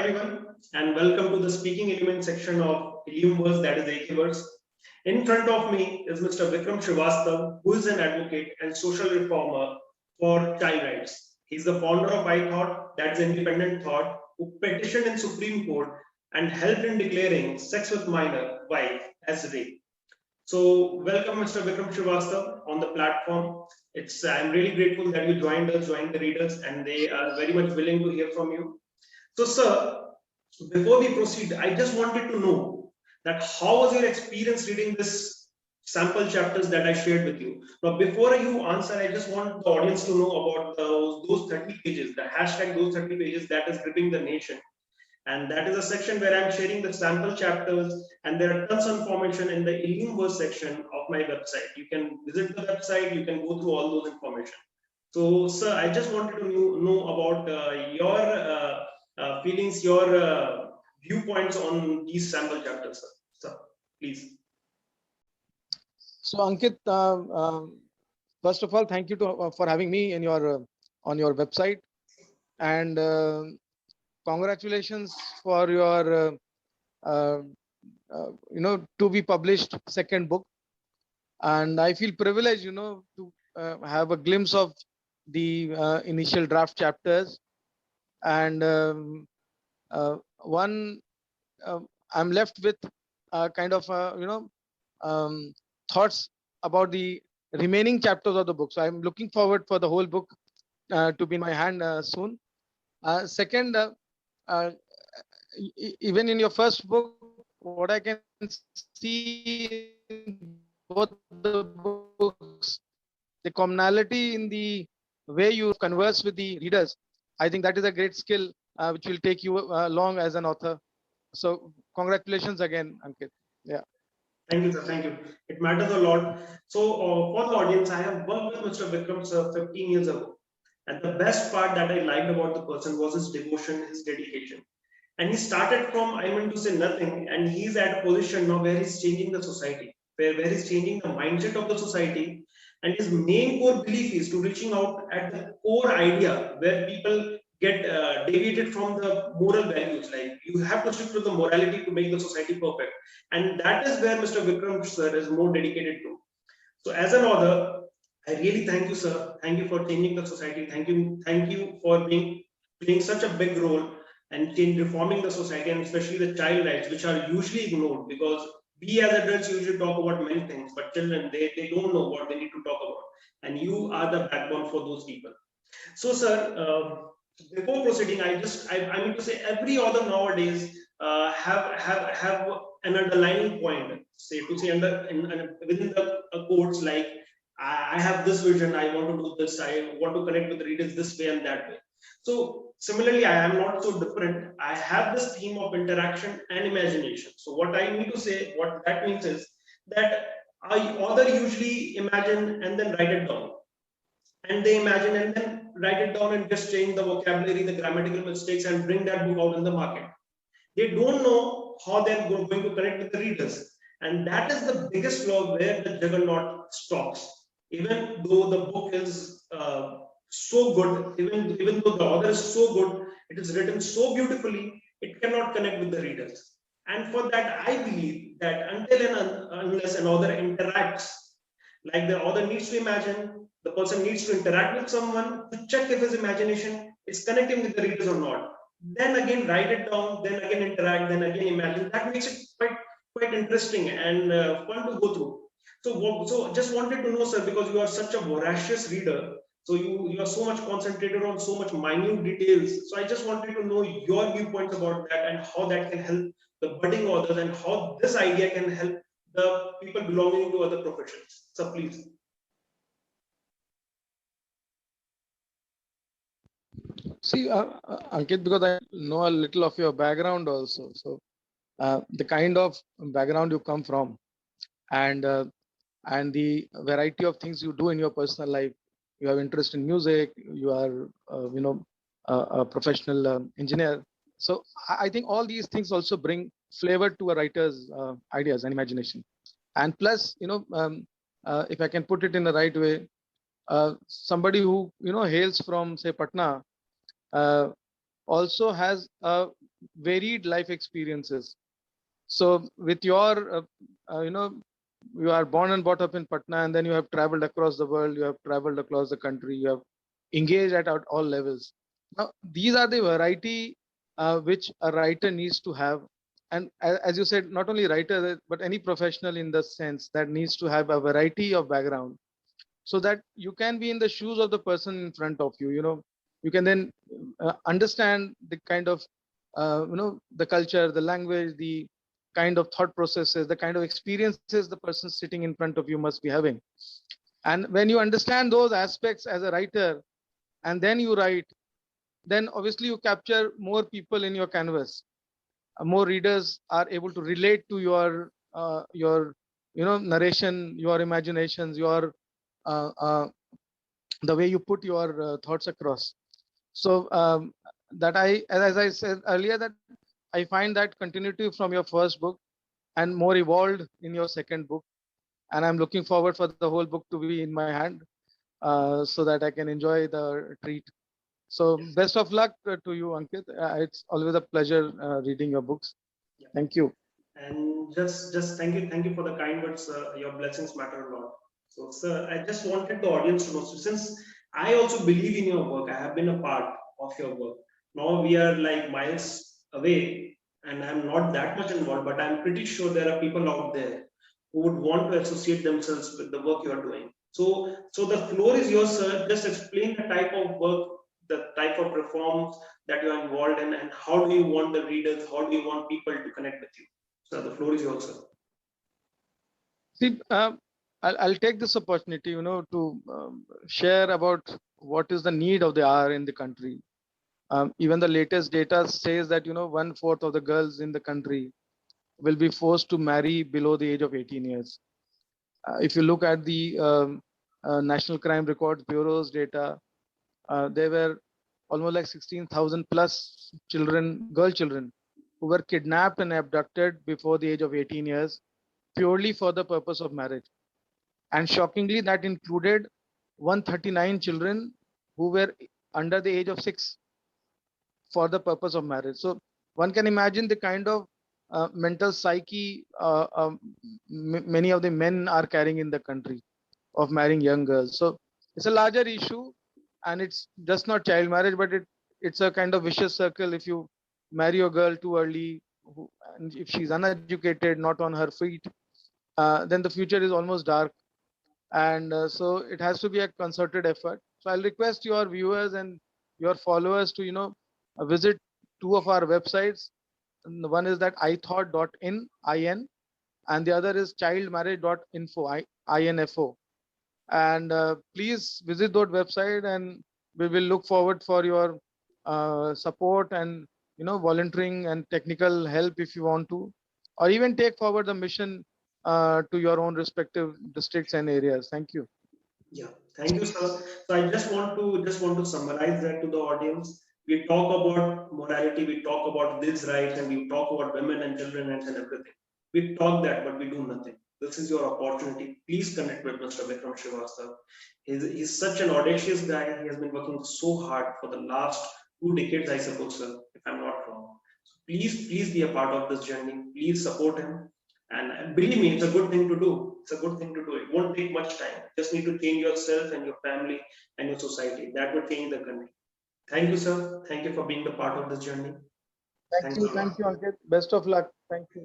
everyone, and welcome to the Speaking Element section of Illume, that is AKverse. In front of me is Mr. Vikram Srivastava, who is an advocate and social reformer for child rights. He's the founder of iThought, that's independent thought, who petitioned in Supreme Court and helped in declaring sex with minor wife as rape. So, welcome, Mr. Vikram Srivastava, on the platform. I'm really grateful that you joined the readers, and they are very much willing to hear from you. So, sir, before we proceed, I just wanted to know that how was your experience reading this sample chapters that I shared with you? Now, before you answer, I just want the audience to know about those 30 pages, the hashtag those 30 pages that is gripping the nation. And that is a section where I'm sharing the sample chapters, and there are tons of information in the Illume section of my website. You can visit the website, you can go through all those information. So, sir, I just wanted to know about your feelings, your viewpoints on these sample chapters, sir. Sir, please. So, Ankit, first of all, thank you for having me in your on your website, and congratulations for your to be published second book. And I feel privileged, to have a glimpse of the initial draft chapters. And I'm left with kind of thoughts about the remaining chapters of the book. So I'm looking forward for the whole book to be in my hand soon. Second, even in your first book, what I can see in both the books, the commonality in the way you converse with the readers, I think that is a great skill which will take you long as an author. So congratulations again, Ankit. Yeah. Thank you, sir. Thank you. It matters a lot. So for the audience, I have worked with Mr. Vikram, sir, 15 years ago. And the best part that I liked about the person was his devotion, his dedication. And he started from, I mean to say, nothing. And he's at a position now where he's changing the society, where he's changing the mindset of the society. And his main core belief is to reaching out at the core idea where people get deviated from the moral values. Like you have to stick to the morality to make the society perfect. And that is where Mr. Vikram, sir, is more dedicated to. So as an author, I really thank you, sir. Thank you for changing the society. Thank you for playing such a big role and reforming the society, and especially the child rights, which are usually ignored because we as adults usually talk about many things, but children, they don't know what they need to talk about. And you are the backbone for those people. So, sir, before proceeding, I mean to say every author nowadays have an underlying point, within the quotes like I have this vision, I want to do this, I want to connect with the readers this way and that way. So similarly, I am not so different. I have this theme of interaction and imagination. So what I need to say, what that means is that I author usually imagine and then write it down. And they imagine and then write it down and just change the vocabulary, the grammatical mistakes, and bring that book out in the market. They don't know how they're going to connect with the readers. And that is the biggest flaw where the juggernaut stops. Even though the book is so good, even though the author is so good, it is written so beautifully, it cannot connect with the readers. And for that, I believe that until and unless an author interacts, like the author needs to imagine, the person needs to interact with someone to check if his imagination is connecting with the readers or not. Then again, write it down, then again interact, then again imagine. That makes it quite interesting and fun to go through. So just wanted to know, sir, because you are such a voracious reader, so you are so much concentrated on so much minute details. So I just wanted to know your viewpoints about that and how that can help the budding authors and how this idea can help the people belonging to other professions. So please. See, Ankit, because I know a little of your background also. So the kind of background you come from, and the variety of things you do in your personal life. You have interest in music. You are, a professional engineer. So I think all these things also bring flavor to a writer's ideas and imagination. And plus, if I can put it in the right way, somebody who hails from, say, Patna, also has a varied life experiences. So with your, you are born and brought up in Patna, and then you have traveled across the world, you have traveled across the country, you have engaged at all levels. Now, these are the variety which a writer needs to have. And as you said, not only writer, but any professional in the sense that needs to have a variety of background, so that you can be in the shoes of the person in front of you. You can then understand the kind of, the culture, the language, the kind of thought processes, the kind of experiences the person sitting in front of you must be having. And when you understand those aspects as a writer, and then you write, then obviously you capture more people in your canvas. More readers are able to relate to your narration, your imaginations, your the way you put your thoughts across. So that as I said earlier, that I find that continuity from your first book and more evolved in your second book, and I'm looking forward for the whole book to be in my hand, so that I can enjoy the treat. So best of luck to you, Ankit. It's always a pleasure reading your books. Yeah. Thank you. And just thank you for the kind words. Your blessings matter a lot. So, sir, I just wanted the audience to know. So, since I also believe in your work, I have been a part of your work. Now we are like miles away, and I'm not that much involved, but I'm pretty sure there are people out there who would want to associate themselves with the work you are doing. So the floor is yours, sir. Just explain the type of work, the type of reforms that you are involved in, and how do you want the readers, how do you want people to connect with you? So the floor is yours, sir. See, I'll take this opportunity, to share about what is the need of the hour in the country. Even the latest data says that 1/4 of the girls in the country will be forced to marry below the age of 18 years. If you look at the National Crime Records Bureau's data, there were almost like 16,000 plus children, girl children, who were kidnapped and abducted before the age of 18 years, purely for the purpose of marriage. And shockingly, that included 139 children who were under the age of 6 for the purpose of marriage. So one can imagine the kind of mental psyche many of the men are carrying in the country of marrying young girls. So it's a larger issue, and it's just not child marriage, but it's a kind of vicious circle. If you marry a girl too early, and if she's uneducated, not on her feet, then the future is almost dark. And so it has to be a concerted effort. So I'll request your viewers and your followers to visit two of our websites. And one is that iThought.in, and the other is childmarriage.info, info. And please visit that website, and we will look forward for your support and volunteering and technical help if you want to, or even take forward the mission to your own respective districts and areas. Thank you. Yeah, thank you, sir. So I just want to summarize that to the audience. We talk about morality, we talk about these rights, and we talk about women and children rights and everything. We talk that, but we do nothing. This is your opportunity. Please connect with Mr. Vikram Srivastava. He's such an audacious guy. He has been working so hard for the last 2 decades, I suppose, sir, if I'm not wrong. So please be a part of this journey. Please support him. And believe me, it's a good thing to do. It's a good thing to do. It won't take much time. You just need to change yourself and your family and your society. That will change the country. Thank you, sir. Thank you for being the part of this journey. Thanks a lot. Thank you, Ankit. Best of luck. Thank you.